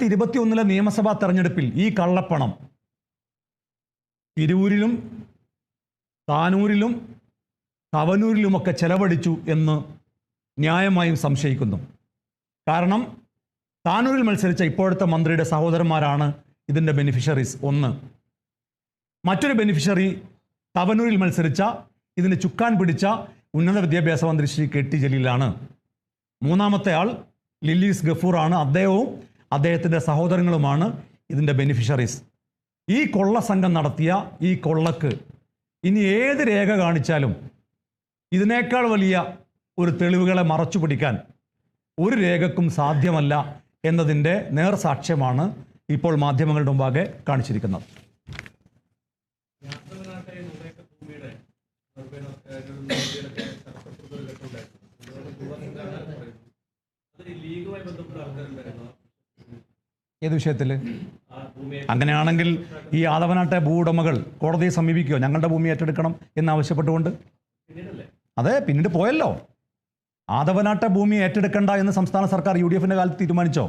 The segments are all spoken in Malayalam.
2021 നിയമസഭാ തെരഞ്ഞെടുപ്പിൽ ഈ കള്ളപ്പണം തിരൂരിലും താനൂരിലും തവനൂരിലുമൊക്കെ ചെലവഴിച്ചു എന്ന് ന്യായമായും സംശയിക്കുന്നു. കാരണം താനൂരിൽ മത്സരിച്ച ഇപ്പോഴത്തെ മന്ത്രിയുടെ സഹോദരന്മാരാണ് ഇതിൻ്റെ ബെനിഫിഷ്യറീസ്. ഒന്ന്, മറ്റൊരു ബെനിഫിഷ്യറി തവനൂരിൽ മത്സരിച്ച ഇതിന് ചുക്കാൻ പിടിച്ച ഉന്നത വിദ്യാഭ്യാസ മന്ത്രി ശ്രീ കെ ടി ജലീലാണ്. മൂന്നാമത്തെ ആൾ ലില്ലീസ് ഗഫൂറാണ്. അദ്ദേഹവും അദ്ദേഹത്തിൻ്റെ സഹോദരങ്ങളുമാണ് ഇതിൻ്റെ ബെനിഫിഷ്യറീസ്. ഈ കൊള്ള സംഘം നടത്തിയ ഈ കൊള്ളക്ക് ഇനി ഏത് രേഖ കാണിച്ചാലും ഇതിനേക്കാൾ വലിയ ഒരു തെളിവുകളെ മറച്ചു പിടിക്കാൻ ഒരു രേഖക്കും സാധ്യമല്ല എന്നതിൻ്റെ നേർസാക്ഷ്യമാണ് ഇപ്പോൾ മാധ്യമങ്ങളുടെ മുമ്പാകെ കാണിച്ചിരിക്കുന്നത്. ഏത് വിഷയത്തിൽ? അങ്ങനെയാണെങ്കിൽ ഈ ആദവനാട്ടെ ഭൂവുടമകൾ കോടതിയെ സമീപിക്കുകയോ ഞങ്ങളുടെ ഭൂമി ഏറ്റെടുക്കണം എന്നാവശ്യപ്പെട്ടുകൊണ്ട്? അതെ, പിന്നീട് പോയല്ലോ. ആദവനാട്ടെ ഭൂമി ഏറ്റെടുക്കണ്ട എന്ന് സംസ്ഥാന സർക്കാർ UDF-ൻ്റെ കാലത്ത് തീരുമാനിച്ചോ?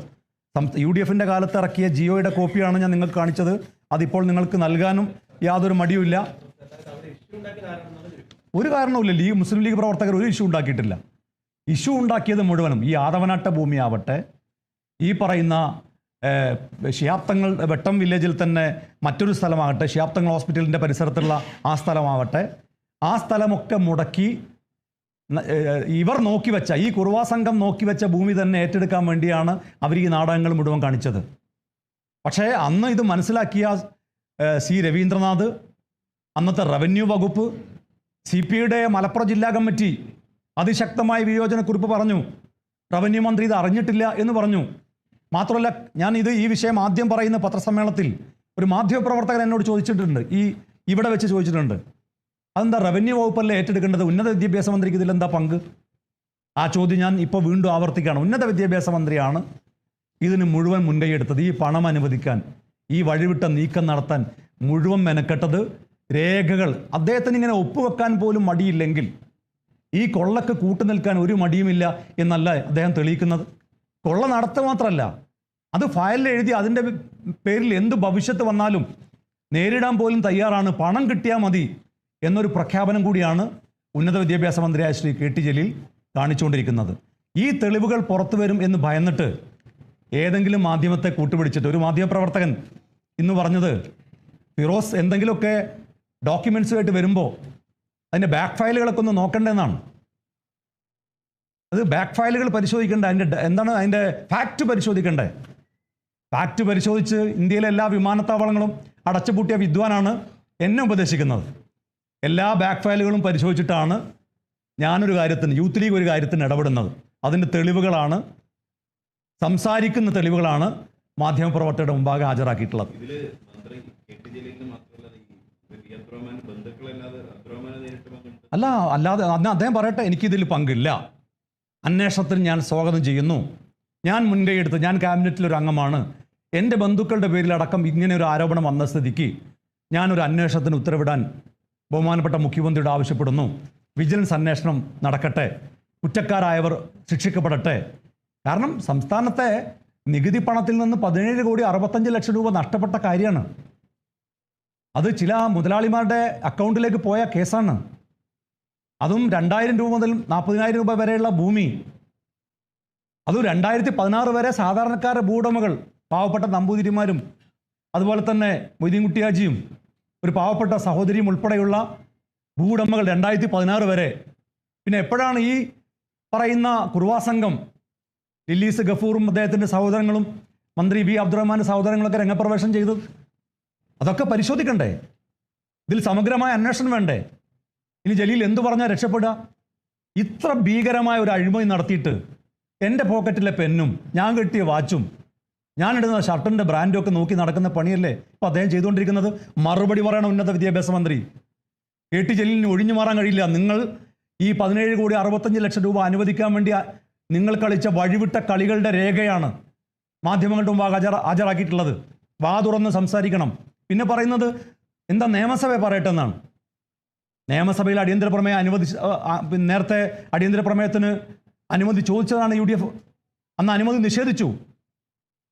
UDF-ൻ്റെ കാലത്ത് ഇറക്കിയ ജിയോയുടെ കോപ്പിയാണ് ഞാൻ നിങ്ങൾക്ക് കാണിച്ചത്. അതിപ്പോൾ നിങ്ങൾക്ക് നൽകാനും യാതൊരു മടിയുമില്ല. ഒരു കാരണവുമില്ല. മുസ്ലിം ലീഗ് പ്രവർത്തകർ ഒരു ഇഷ്യൂ ഉണ്ടാക്കിയിട്ടില്ല. ഇഷ്യൂ ഉണ്ടാക്കിയത് മുഴുവനും ഈ ആദവനാട്ടെ ഭൂമിയാവട്ടെ, ഈ പറയുന്ന ശിഹാബ്തങ്ങൾ വെട്ടം വില്ലേജിൽ തന്നെ മറ്റൊരു സ്ഥലമാകട്ടെ, ശിഹാബ്തങ്ങൾ ഹോസ്പിറ്റലിൻ്റെ പരിസരത്തുള്ള ആ സ്ഥലമാവട്ടെ, ആ സ്ഥലമൊക്കെ മുടക്കി ഇവർ നോക്കി വെച്ച, ഈ കുറുവാ സംഘം നോക്കി വെച്ച ഭൂമി തന്നെ ഏറ്റെടുക്കാൻ വേണ്ടിയാണ് അവർ ഈ നാടകങ്ങൾ മുഴുവൻ കാണിച്ചത്. പക്ഷേ അന്ന് ഇത് മനസ്സിലാക്കിയ സി രവീന്ദ്രനാഥ്, അന്നത്തെ റവന്യൂ വകുപ്പ്, CPI-യുടെ മലപ്പുറം ജില്ലാ കമ്മിറ്റി അതിശക്തമായ വിയോജനക്കുറിപ്പ് പറഞ്ഞു. റവന്യൂ മന്ത്രി ഇത് അറിഞ്ഞിട്ടില്ല എന്ന് പറഞ്ഞു. മാത്രമല്ല, ഞാൻ ഈ വിഷയം ആദ്യം പറയുന്ന പത്രസമ്മേളനത്തിൽ ഒരു മാധ്യമപ്രവർത്തകൻ എന്നോട് ചോദിച്ചിട്ടുണ്ട്, ഇവിടെ വെച്ച് ചോദിച്ചിട്ടുണ്ട്, അതെന്താ റവന്യൂ വകുപ്പല്ലേ ഏറ്റെടുക്കേണ്ടത്, ഉന്നത വിദ്യാഭ്യാസ മന്ത്രിക്ക് ഇതിലെന്താ പങ്ക്? ആ ചോദ്യം ഞാൻ ഇപ്പോൾ വീണ്ടും ആവർത്തിക്കുകയാണ്. ഉന്നത വിദ്യാഭ്യാസ മന്ത്രിയാണ് ഇതിന് മുഴുവൻ മുൻകൈയെടുത്തത്. ഈ പണം അനുവദിക്കാൻ, ഈ വഴിവിട്ട നീക്കം നടത്താൻ മുഴുവൻ മെനക്കെട്ടത്. രേഖകൾ അദ്ദേഹത്തിന് ഇങ്ങനെ ഒപ്പുവെക്കാൻ പോലും മടിയില്ലെങ്കിൽ ഈ കൊള്ളക്ക് കൂട്ടുനിൽക്കാൻ ഒരു മടിയുമില്ല എന്നല്ല അദ്ദേഹം തെളിയിക്കുന്നത്. കൊള്ള നടത്തുക മാത്രമല്ല, അത് ഫയലിൽ എഴുതി അതിൻ്റെ പേരിൽ എന്ത് ഭവിഷ്യത്ത് വന്നാലും നേരിടാൻ പോലും തയ്യാറാണ്, പണം കിട്ടിയാൽ മതി എന്നൊരു പ്രഖ്യാപനം കൂടിയാണ് ഉന്നത വിദ്യാഭ്യാസ മന്ത്രിയായ ശ്രീ കെ ടി ജലീൽ കാണിച്ചുകൊണ്ടിരിക്കുന്നത്. ഈ തെളിവുകൾ പുറത്തു വരും എന്ന് ഭയന്നിട്ട് ഏതെങ്കിലും മാധ്യമത്തെ കൂട്ടുപിടിച്ചിട്ട്, ഒരു മാധ്യമപ്രവർത്തകൻ ഇന്ന് പറഞ്ഞത്, ഫിറോസ് എന്തെങ്കിലുമൊക്കെ ഡോക്യുമെൻറ്റ്സുമായിട്ട് വരുമ്പോൾ അതിൻ്റെ ബാക്ക് ഫയലുകളൊക്കെ ഒന്ന് നോക്കണ്ടെന്നാണ്. അത് ബാക്ക് ഫയലുകൾ പരിശോധിക്കേണ്ട, അതിൻ്റെ ഫാക്റ്റ് പരിശോധിക്കണ്ടേ? ഫാക്റ്റ് പരിശോധിച്ച് ഇന്ത്യയിലെ എല്ലാ വിമാനത്താവളങ്ങളും അടച്ചുപൂട്ടിയ വിദ്വാനാണ് എന്നെ ഉപദേശിക്കുന്നത്. എല്ലാ ബാക്ക് ഫയലുകളും പരിശോധിച്ചിട്ടാണ് ഞാനൊരു കാര്യത്തിന്, യൂത്ത് ലീഗ് ഒരു കാര്യത്തിന് ഇടപെടുന്നത്. അതിൻ്റെ തെളിവുകളാണ്, സംസാരിക്കുന്ന തെളിവുകളാണ് മാധ്യമപ്രവർത്തകരുടെ മുമ്പാകെ ഹാജരാക്കിയിട്ടുള്ളത്. അല്ലാതെ അദ്ദേഹം പറയട്ടെ, എനിക്കിതിൽ പങ്കില്ല. അന്വേഷണത്തിന് ഞാൻ സ്വാഗതം ചെയ്യുന്നു. ഞാൻ മുൻകൈയെടുത്ത്, ഞാൻ ക്യാബിനറ്റിലൊരു അംഗമാണ്. എൻ്റെ ബന്ധുക്കളുടെ പേരിലടക്കം ഇങ്ങനെ ഒരു ആരോപണം വന്ന സ്ഥിതിക്ക് ഞാനൊരു അന്വേഷണത്തിന് ഉത്തരവിടാൻ ബഹുമാനപ്പെട്ട മുഖ്യമന്ത്രിയോട് ആവശ്യപ്പെടുന്നു. വിജിലൻസ് അന്വേഷണം നടക്കട്ടെ, കുറ്റക്കാരായവർ ശിക്ഷിക്കപ്പെടട്ടെ. കാരണം സംസ്ഥാനത്തെ നികുതി പണത്തിൽ നിന്ന് 17,65,00,000 രൂപ നഷ്ടപ്പെട്ട കാര്യമാണ്. അത് ചില മുതലാളിമാരുടെ അക്കൗണ്ടിലേക്ക് പോയ കേസാണ്. അതും 2,000 രൂപ മുതൽ 40,000 രൂപ വരെയുള്ള ഭൂമി. അതും 2016 വരെ സാധാരണക്കാരുടെ ഭൂവുടമകൾ, പാവപ്പെട്ട നമ്പൂതിരിമാരും അതുപോലെ തന്നെ മൊയ്തീൻകുട്ടി ഹാജിയും ഒരു പാവപ്പെട്ട സഹോദരിയും ഉൾപ്പെടെയുള്ള ഭൂവുടമകൾ 2016 വരെ. പിന്നെ എപ്പോഴാണ് ഈ പറയുന്ന കുറുവാ സംഘം, ലില്ലീസ് ഗഫൂറും അദ്ദേഹത്തിൻ്റെ സഹോദരങ്ങളും മന്ത്രി വി അബ്ദുറഹ്മാൻ്റെ സഹോദരങ്ങളൊക്കെ രംഗപ്രവേശനം ചെയ്തത്? അതൊക്കെ പരിശോധിക്കണ്ടേ? ഇതിൽ സമഗ്രമായ അന്വേഷണം വേണ്ടേ? ഇനി ജലീൽ എന്തു പറഞ്ഞാൽ രക്ഷപ്പെടുക? ഇത്ര ഭീകരമായ ഒരു അഴിമതി നടത്തിയിട്ട് എൻ്റെ പോക്കറ്റിലെ പെന്നും ഞാൻ കെട്ടിയ വാച്ചും ഞാനിടുന്ന ഷർട്ടിൻ്റെ ബ്രാൻഡും ഒക്കെ നോക്കി നടക്കുന്ന പണിയല്ലേ ഇപ്പം അദ്ദേഹം ചെയ്തുകൊണ്ടിരിക്കുന്നത്? മറുപടി പറയണം ഉന്നത വിദ്യാഭ്യാസ മന്ത്രി. കെ ടി ജലീലിന് ഒഴിഞ്ഞു മാറാൻ കഴിയില്ല. നിങ്ങൾ ഈ 17,65,00,000 രൂപ അനുവദിക്കാൻ വേണ്ടി നിങ്ങൾ കളിച്ച വഴിവിട്ട കളികളുടെ രേഖയാണ് മാധ്യമങ്ങളുടെ മുമ്പാകെ ഹാജരാക്കിയിട്ടുള്ളത്. വാ തുറന്ന് സംസാരിക്കണം. പിന്നെ പറയുന്നത് എന്താ, നിയമസഭ പറയട്ടെ എന്നാണ്. നിയമസഭയിൽ അടിയന്തര പ്രമേയം നേരത്തെ അടിയന്തര പ്രമേയത്തിന് അനുമതി ചോദിച്ചതാണ് UDF. അന്ന് അനുമതി നിഷേധിച്ചു.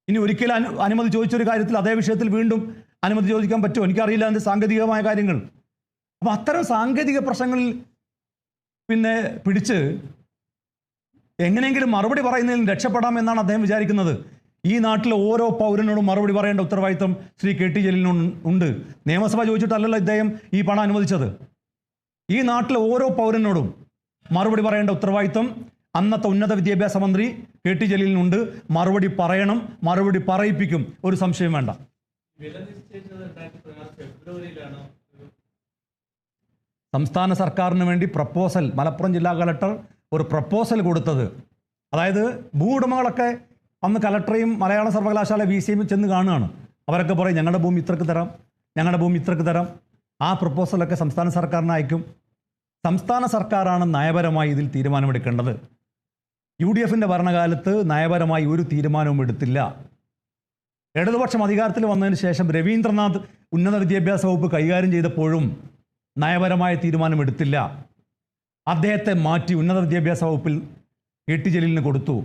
ഇനി ഒരിക്കലും അനുമതി ചോദിച്ചൊരു കാര്യത്തിൽ അതേ വിഷയത്തിൽ വീണ്ടും അനുമതി ചോദിക്കാൻ പറ്റുമോ? എനിക്കറിയില്ല അതിൻ്റെ സാങ്കേതികമായ കാര്യങ്ങൾ. അപ്പം അത്തരം സാങ്കേതിക പ്രശ്നങ്ങളിൽ പിന്നെ പിടിച്ച് എങ്ങനെയെങ്കിലും മറുപടി പറയുന്നതിൽ രക്ഷപ്പെടാമെന്നാണ് അദ്ദേഹം വിചാരിക്കുന്നത്. ഈ നാട്ടിലെ ഓരോ പൗരനോടും മറുപടി പറയേണ്ട ഉത്തരവാദിത്വം ശ്രീ കെ ടി ജലീലിനുണ്ട്. നിയമസഭ ചോദിച്ചിട്ടല്ലല്ലോ ഇദ്ദേഹം ഈ പണം അനുവദിച്ചത്. ഈ നാട്ടിലെ ഓരോ പൗരനോടും മറുപടി പറയേണ്ട ഉത്തരവാദിത്വം അന്നത്തെ ഉന്നത വിദ്യാഭ്യാസ മന്ത്രി കെ ടി ജലീലിനുണ്ട്. മറുപടി പറയണം, മറുപടി പറയിപ്പിക്കും, ഒരു സംശയം വേണ്ട. സംസ്ഥാന സർക്കാരിന് വേണ്ടി പ്രപ്പോസൽ മലപ്പുറം ജില്ലാ കളക്ടർ ഒരു പ്രപ്പോസൽ കൊടുത്തത്, അതായത് ഭൂവുടമകളൊക്കെ അന്ന് കലക്ടറെയും മലയാള സർവകലാശാല VC ചെന്ന് കാണുകയാണ്. അവരൊക്കെ പറയും ഞങ്ങളുടെ ഭൂമി ഇത്രക്ക് തരാം, ഞങ്ങളുടെ ഭൂമി ഇത്രക്ക് തരാം. ആ പ്രപ്പോസലൊക്കെ സംസ്ഥാന സർക്കാരിന് അയക്കും. സംസ്ഥാന സർക്കാരാണ് നയപരമായി ഇതിൽ തീരുമാനമെടുക്കേണ്ടത്. UDFൻ്റെ ഭരണകാലത്ത് നയപരമായി ഒരു തീരുമാനവും എടുത്തില്ല. ഇടതുപക്ഷം അധികാരത്തിൽ വന്നതിന് ശേഷം രവീന്ദ്രനാഥ് ഉന്നത വിദ്യാഭ്യാസ വകുപ്പ് കൈകാര്യം ചെയ്തപ്പോഴും നയപരമായ തീരുമാനം എടുത്തില്ല. അദ്ദേഹത്തെ മാറ്റി ഉന്നത വിദ്യാഭ്യാസ വകുപ്പിൽ കെ ടി ജലീലിന് കൊടുത്തു.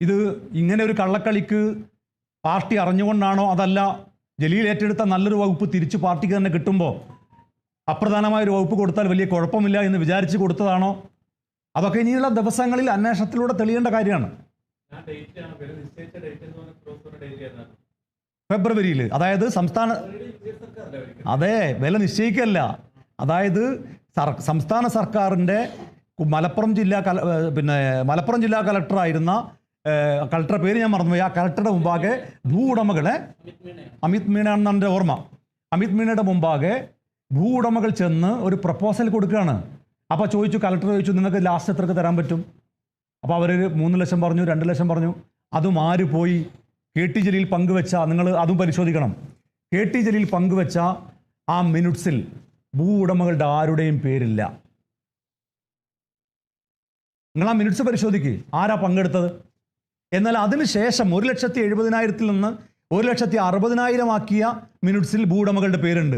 ഇത് ഇങ്ങനെ ഒരു കള്ളക്കളിക്ക് പാർട്ടി അറിഞ്ഞുകൊണ്ടാണോ, അതല്ല ജലീൽ ഏറ്റെടുത്ത നല്ലൊരു വകുപ്പ് തിരിച്ചു പാർട്ടിക്ക് തന്നെ കിട്ടുമ്പോൾ അപ്രധാനമായൊരു വകുപ്പ് കൊടുത്താൽ വലിയ കുഴപ്പമില്ല എന്ന് വിചാരിച്ച് കൊടുത്തതാണോ? അതൊക്കെ ഇനിയുള്ള ദിവസങ്ങളിൽ അന്വേഷണത്തിലൂടെ തെളിയേണ്ട കാര്യമാണ്. ഫെബ്രുവരിയിൽ, അതായത് അതെ, വില നിശ്ചയിക്കല്ല. അതായത് സംസ്ഥാന സർക്കാരിൻ്റെ മലപ്പുറം ജില്ലാ കളക്ടറായിരുന്ന കളക്ടറുടെ പേര് ഞാൻ മറന്നുപോയി. ആ കളക്ടറുടെ മുമ്പാകെ ഭൂവുടമകളെ അമിത് മീണയാണെന്ന് എൻ്റെ ഓർമ്മ. അമിത് മീണയുടെ മുമ്പാകെ ഭൂവുടമകൾ ചെന്ന് ഒരു പ്രപ്പോസൽ കൊടുക്കുകയാണ്. അപ്പോൾ കളക്ടർ ചോദിച്ചു നിങ്ങൾക്ക് ലാസ്റ്റ് എത്രക്ക് തരാൻ പറ്റും? അപ്പോൾ അവർ 3 ലക്ഷം പറഞ്ഞു, 2 ലക്ഷം പറഞ്ഞു. അതും ആര് പോയി? കെ ടി ജലീൽ പങ്കുവെച്ച, നിങ്ങൾ അതും പരിശോധിക്കണം, കെ ടി ജലീൽ പങ്കുവെച്ച ആ മിനിറ്റ്സിൽ ഭൂവുടമകളുടെ ആരുടെയും പേരില്ല. നിങ്ങൾ ആ മിനിറ്റ്സ് പരിശോധിക്കുക, ആരാ പങ്കെടുത്തത്. എന്നാൽ അതിനുശേഷം 1,70,000 നിന്ന് 1,60,000 ആക്കിയ മിനിറ്റ്സിൽ ഭൂവുടമകളുടെ പേരുണ്ട്.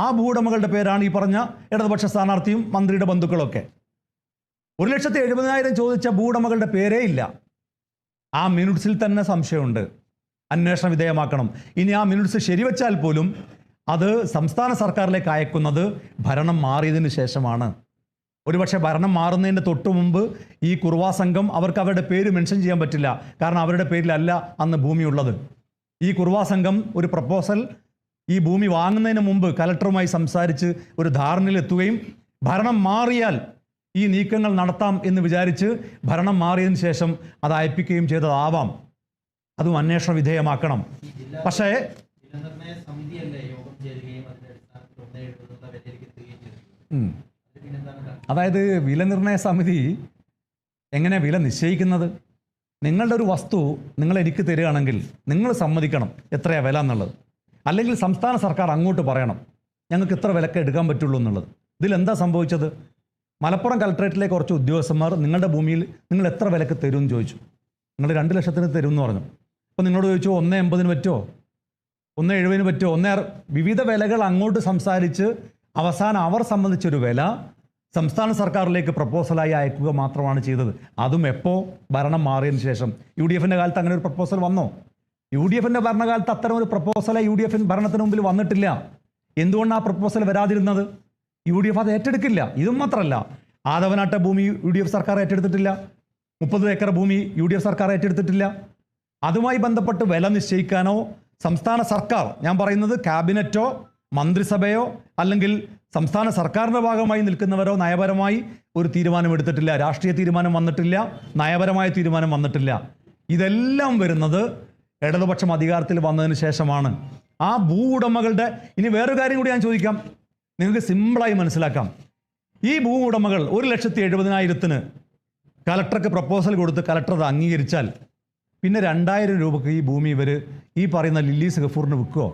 ആ ഭൂവുടമകളുടെ പേരാണ് ഈ പറഞ്ഞ ഇടതുപക്ഷ സ്ഥാനാർത്ഥിയും മന്ത്രിയുടെ ബന്ധുക്കളൊക്കെ. 1,70,000 ചോദിച്ച ഭൂവുടമകളുടെ പേരേ ഇല്ല. ആ മിനിറ്റ്സിൽ തന്നെ സംശയമുണ്ട്, അന്വേഷണ വിധേയമാക്കണം. ഇനി ആ മിനിറ്റ്സ് ശരിവെച്ചാൽ പോലും അത് സംസ്ഥാന സർക്കാരിലേക്ക് അയക്കുന്നത് ഭരണം മാറിയതിന് ശേഷമാണ്. ഒരുപക്ഷെ ഭരണം മാറുന്നതിൻ്റെ തൊട്ട് മുമ്പ് ഈ കുറുവാ സംഘം, അവർക്ക് അവരുടെ പേര് മെൻഷൻ ചെയ്യാൻ പറ്റില്ല, കാരണം അവരുടെ പേരിലല്ല അന്ന് ഭൂമിയുള്ളത്. ഈ കുറുവാ സംഘം ഒരു പ്രപ്പോസൽ ഈ ഭൂമി വാങ്ങുന്നതിന് മുമ്പ് കലക്ടറുമായി സംസാരിച്ച് ഒരു ധാരണയിലെത്തുകയും ഭരണം മാറിയാൽ ഈ നീക്കങ്ങൾ നടത്താം എന്ന് വിചാരിച്ച് ഭരണം മാറിയതിന് ശേഷം അത് അയപ്പിക്കുകയും ചെയ്തതാവാം. അതും അന്വേഷണ വിധേയമാക്കണം. പക്ഷേ അതായത് വില നിർണ്ണയ സമിതി എങ്ങനെ വില നിശ്ചയിക്കുന്നത്? നിങ്ങളുടെ ഒരു വസ്തു നിങ്ങൾ എനിക്ക് തരികയാണെങ്കിൽ നിങ്ങൾ സമ്മതിക്കണം എത്രയാണ് വില എന്നുള്ളത്. അല്ലെങ്കിൽ സംസ്ഥാന സർക്കാർ അങ്ങോട്ട് പറയണം ഞങ്ങൾക്ക് ഇത്ര വിലക്ക് എടുക്കാൻ പറ്റുള്ളൂ എന്നുള്ളത്. ഇതിലെന്താ സംഭവിച്ചത്? മലപ്പുറം കളക്ടറേറ്റിലെ കുറച്ച് ഉദ്യോഗസ്ഥന്മാർ നിങ്ങളുടെ ഭൂമിയിൽ നിങ്ങൾ എത്ര വിലക്ക് തരും എന്ന് ചോദിച്ചു. നിങ്ങൾ 2 ലക്ഷത്തിന് തരും എന്ന് പറഞ്ഞു. അപ്പോൾ നിങ്ങളോട് ചോദിച്ചു 1,80,000 പറ്റുമോ, 1,70,000 പറ്റുമോ, വിവിധ വിലകൾ അങ്ങോട്ട് സംസാരിച്ച് അവസാനം അവർ സംബന്ധിച്ചൊരു വില സംസ്ഥാന സർക്കാരിലേക്ക് പ്രപ്പോസലായി അയക്കുക മാത്രമാണ് ചെയ്തത്. അതും എപ്പോൾ? ഭരണം മാറിയതിന് ശേഷം. UDFൻ്റെ കാലത്ത് അങ്ങനെ ഒരു പ്രപ്പോസൽ വന്നോ? UDFൻ്റെ ഭരണകാലത്ത് അത്തരം ഒരു പ്രപ്പോസലായി UDF ഭരണത്തിന് മുമ്പിൽ വന്നിട്ടില്ല. എന്തുകൊണ്ടാണ് ആ പ്രപ്പോസൽ വരാതിരുന്നത്? UDF അത് ഏറ്റെടുക്കില്ല. ഇതും മാത്രമല്ല, ആദവനാട്ട ഭൂമി UDF സർക്കാർ ഏറ്റെടുത്തിട്ടില്ല. 30 ഏക്കർ ഭൂമി UDF സർക്കാർ ഏറ്റെടുത്തിട്ടില്ല. അതുമായി ബന്ധപ്പെട്ട് വില നിശ്ചയിക്കാനോ സംസ്ഥാന സർക്കാർ, ഞാൻ പറയുന്നത് ക്യാബിനറ്റോ മന്ത്രിസഭയോ അല്ലെങ്കിൽ സംസ്ഥാന സർക്കാരിൻ്റെ ഭാഗമായി നിൽക്കുന്നവരോ നയപരമായി ഒരു തീരുമാനമെടുത്തിട്ടില്ല. രാഷ്ട്രീയ തീരുമാനം വന്നിട്ടില്ല, നയപരമായ തീരുമാനം വന്നിട്ടില്ല. ഇതെല്ലാം വരുന്നത് ഇടതുപക്ഷം അധികാരത്തിൽ വന്നതിന് ശേഷമാണ്. ആ ഭൂവുടമകളുടെ, ഇനി വേറൊരു കാര്യം കൂടി ഞാൻ ചോദിക്കാം, നിങ്ങൾക്ക് സിമ്പിളായി മനസ്സിലാക്കാം. ഈ ഭൂവുടമകൾ 1,70,000 കലക്ടർക്ക് പ്രപ്പോസൽ കൊടുത്ത് കലക്ടർ അത് അംഗീകരിച്ചാൽ പിന്നെ 2,000 രൂപയ്ക്ക് ഈ ഭൂമി ഇവർ ഈ പറയുന്ന ലില്ലീസ് ഗഫൂറിന് വിൽക്കുമോ?